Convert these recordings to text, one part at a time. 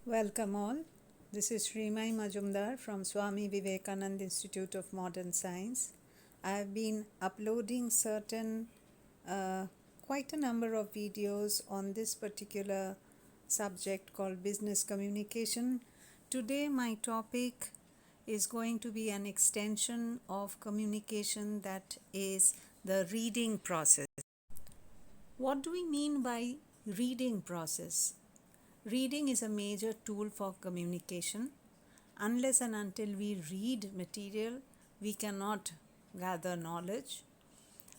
Welcome all. This is Srimai Majumdar from Swami Vivekananda Institute of Modern Science. I have been uploading quite a number of videos on this particular subject called business communication. Today my topic is going to be an extension of communication, that is the reading process. What do we mean by reading process? Reading is a major tool for communication. Unless and until we read material, we cannot gather knowledge.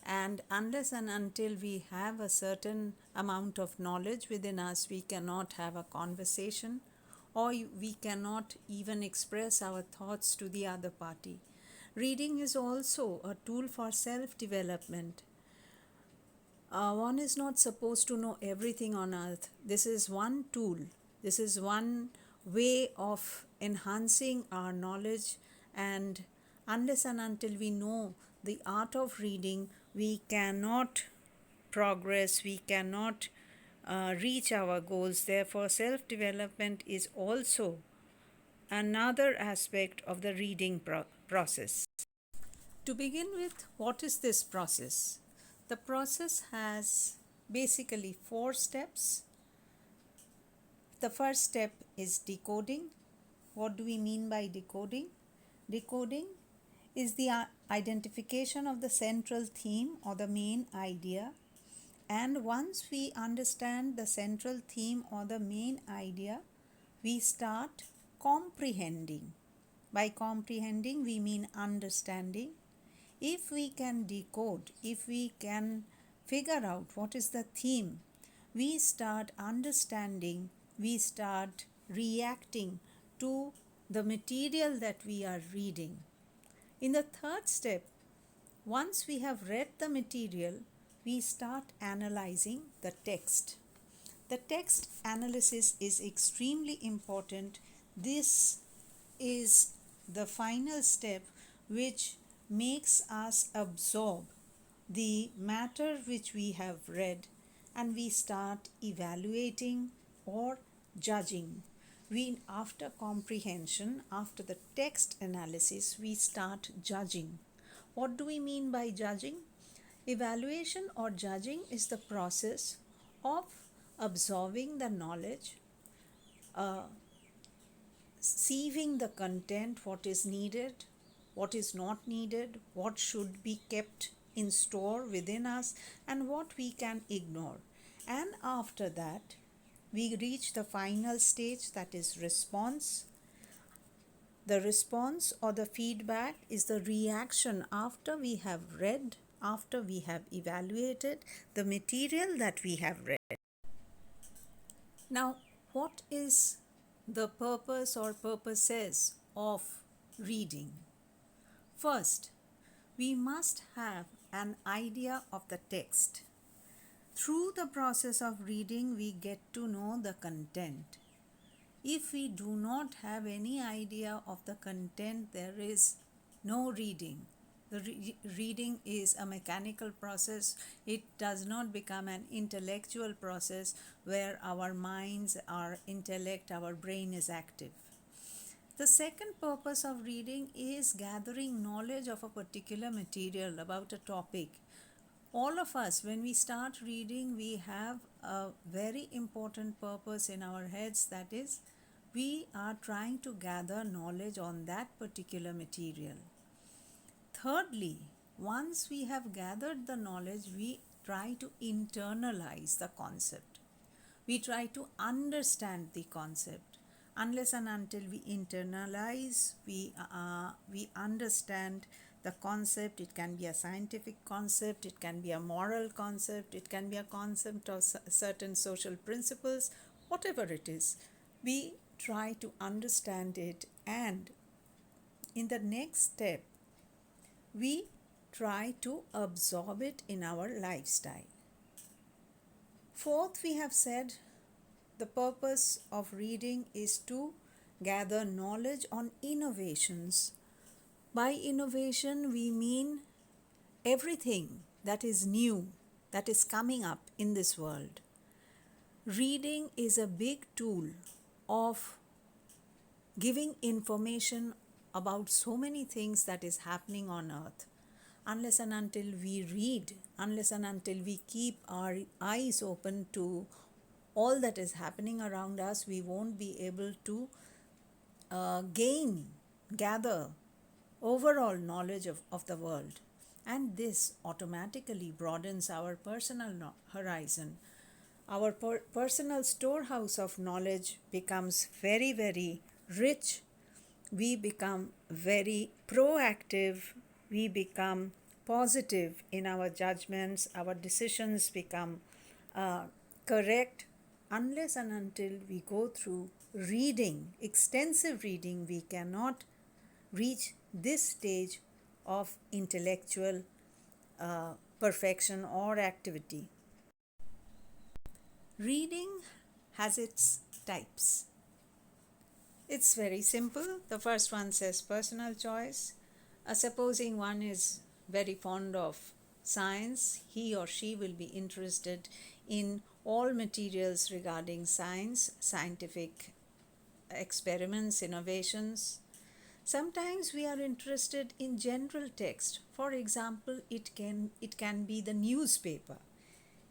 And unless and until we have a certain amount of knowledge within us, we cannot have a conversation, or we cannot even express our thoughts to the other party. Reading is also a tool for self-development. One is not supposed to know everything on earth. This is one tool. This is one way of enhancing our knowledge, and unless and until we know the art of reading, we cannot progress, we cannot reach our goals. Therefore, self-development is also another aspect of the reading process. To begin with, what is this process? The process has basically 4 steps. The first step is decoding. What do we mean by decoding? Decoding is the identification of the central theme or the main idea. And once we understand the central theme or the main idea, we start comprehending. By comprehending, we mean understanding. If we can decode, if we can figure out what is the theme, we start understanding, we start reacting to the material that we are reading. In the third step, once we have read the material, we start analyzing the text. The text analysis is extremely important. This is the final step which makes us absorb the matter which we have read, and we start evaluating or judging. After comprehension, after the text analysis, we start judging. What do we mean by judging? Evaluation or judging is the process of absorbing the knowledge, sieving the content, what is needed, what is not needed, what should be kept in store within us, and what we can ignore. And after that, we reach the final stage, that is response. The response or the feedback is the reaction after we have read, after we have evaluated the material that we have read. Now, what is the purpose or purposes of reading? First, we must have an idea of the text. Through the process of reading, we get to know the content. If we do not have any idea of the content, there is no reading. The reading is a mechanical process. It does not become an intellectual process where our minds, our intellect, our brain is active. The second purpose of reading is gathering knowledge of a particular material, about a topic. All of us, when we start reading, we have a very important purpose in our heads, that is, we are trying to gather knowledge on that particular material. Thirdly, once we have gathered the knowledge, we try to internalize the concept. We try to understand the concept. Unless and until we internalize, we understand the concept. It can be a scientific concept, it can be a moral concept, it can be a concept of certain social principles, whatever it is. We try to understand it, and in the next step, we try to absorb it in our lifestyle. Fourth, we have said the purpose of reading is to gather knowledge on innovations. By innovation, we mean everything that is new, that is coming up in this world. Reading is a big tool of giving information about so many things that is happening on earth. Unless and until we read, unless and until we keep our eyes open to all that is happening around us, we won't be able to gather overall knowledge of the world. And this automatically broadens our personal horizon. Our personal storehouse of knowledge becomes very, very rich. We become very proactive. We become positive in our judgments. Our decisions become correct. Unless and until we go through reading, extensive reading, we cannot reach this stage of intellectual perfection or activity. Reading has its types. It's very simple. The first one says personal choice. Supposing one is very fond of science, he or she will be interested in all materials regarding science, scientific experiments, innovations. Sometimes we are interested in general text. For example, it can be the newspaper.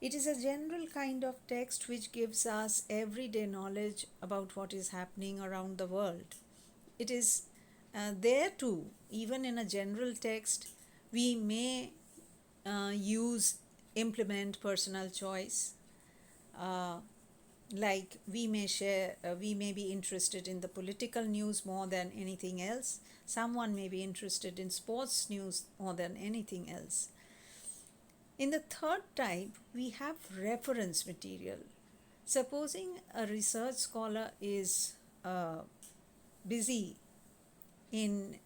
It is a general kind of text which gives us everyday knowledge about what is happening around the world. It is there too, even in a general text, we may implement personal choice. Like we may be interested in the political news more than anything else. Someone may be interested in sports news more than anything else. In the third type, we have reference material. Supposing a research scholar is busy in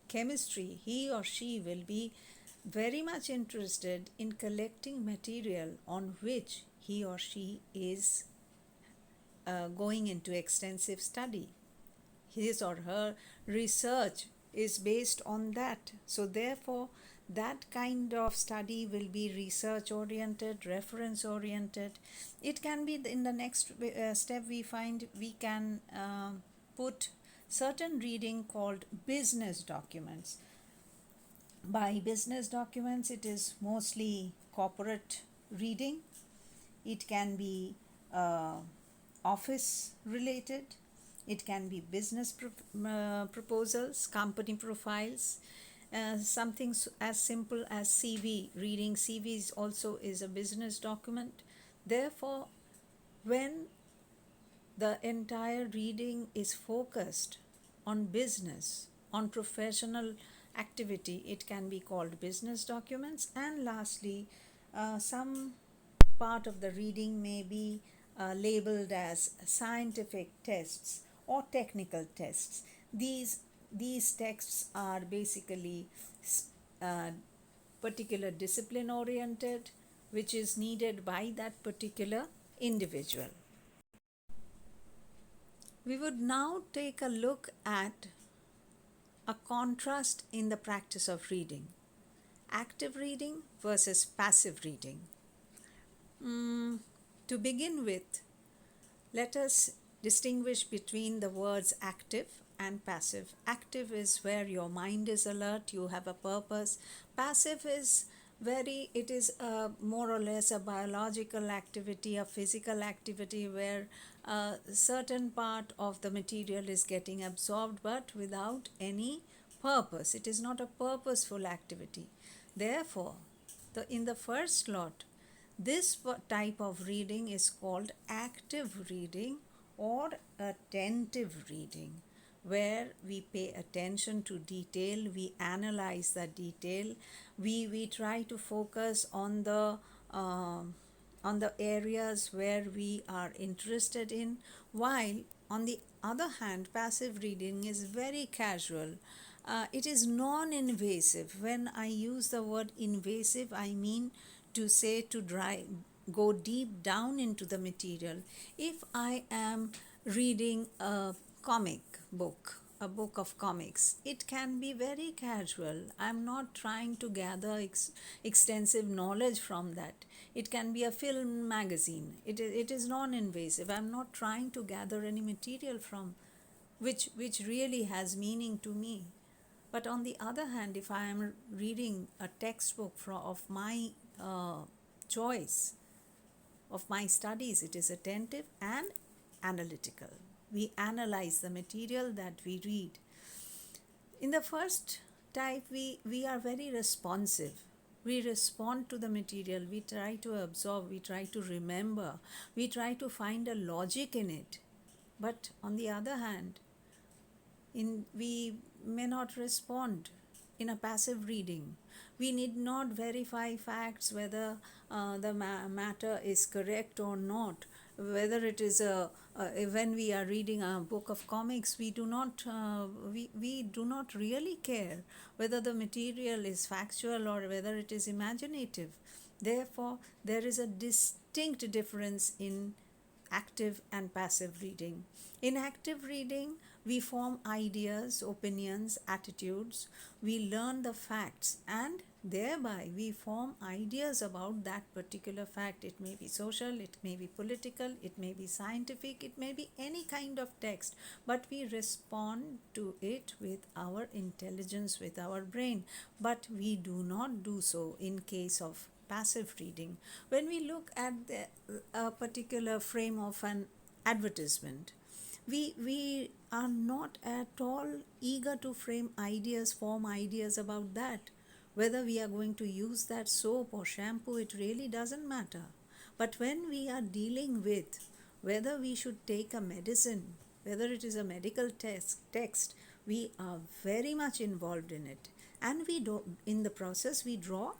chemistry, he or she will be very much interested in collecting material on which he or she is going into extensive study. His or her research is based on that. So therefore, that kind of study will be research oriented, reference oriented. It can be in the next step we find we can put certain reading called business documents. By business documents, it is mostly corporate reading. It can be office related. It can be business proposals, company profiles, something as simple as CV. Reading CVs also is a business document. Therefore, when the entire reading is focused on business, on professional activity, it can be called business documents. And lastly, some part of the reading may be labeled as scientific tests or technical tests. These texts are basically particular discipline oriented, which is needed by that particular individual. We would now take a look at a contrast in the practice of reading. Active reading versus passive reading. To begin with, let us distinguish between the words active and passive. Active is where your mind is alert, you have a purpose. Passive is it is more or less a biological activity, a physical activity where a certain part of the material is getting absorbed but without any purpose. It is not a purposeful activity. Therefore, in the first lot, this type of reading is called active reading or attentive reading, where we pay attention to detail, we analyze the detail, we try to focus on the areas where we are interested in, while on the other hand, passive reading is very casual. It is non-invasive. When I use the word invasive, I mean to say go deep down into the material. If I am reading a comic book, a book of comics, it can be very casual. I'm not trying to gather extensive knowledge from that. It can be a film magazine. It is non-invasive. I'm not trying to gather any material from which really has meaning to me. But on the other hand, if I am reading a textbook of my choice, of my studies, it is attentive and analytical. We analyze the material that we read. In the first type, we are very responsive. We respond to the material, we try to absorb, we try to remember, we try to find a logic in it. But on the other hand, we may not respond in a passive reading. We need not verify facts whether the matter is correct or not. Whether it is when we are reading a book of comics, we do not really care whether the material is factual or whether it is imaginative. Therefore, there is a distinct difference in active and passive reading. In active reading, we form ideas, opinions, attitudes, we learn the facts, and thereby we form ideas about that particular fact. It may be social, it may be political, it may be scientific, it may be any kind of text, but we respond to it with our intelligence, with our brain. But we do not do so in case of passive reading. When we look at a particular frame of an advertisement, we are not at all eager to form ideas about that. Whether we are going to use that soap or shampoo, it really doesn't matter. But when we are dealing with whether we should take a medicine, whether it is a medical text, we are very much involved in it. And in the process, we draw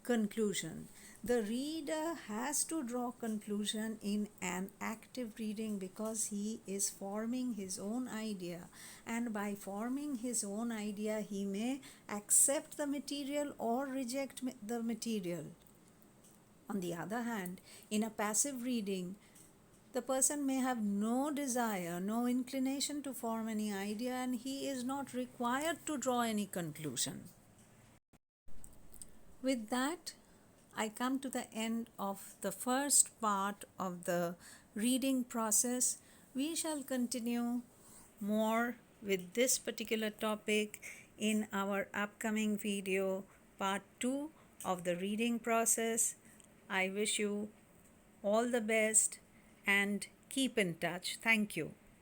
conclusion. The reader has to draw conclusion in an active reading because he is forming his own idea, and by forming his own idea he may accept the material or reject the material. On the other hand, in a passive reading, the person may have no desire, no inclination to form any idea, and he is not required to draw any conclusion. With that, I come to the end of the first part of the reading process. We shall continue more with this particular topic in our upcoming video, part 2 of the reading process. I wish you all the best and keep in touch. Thank you.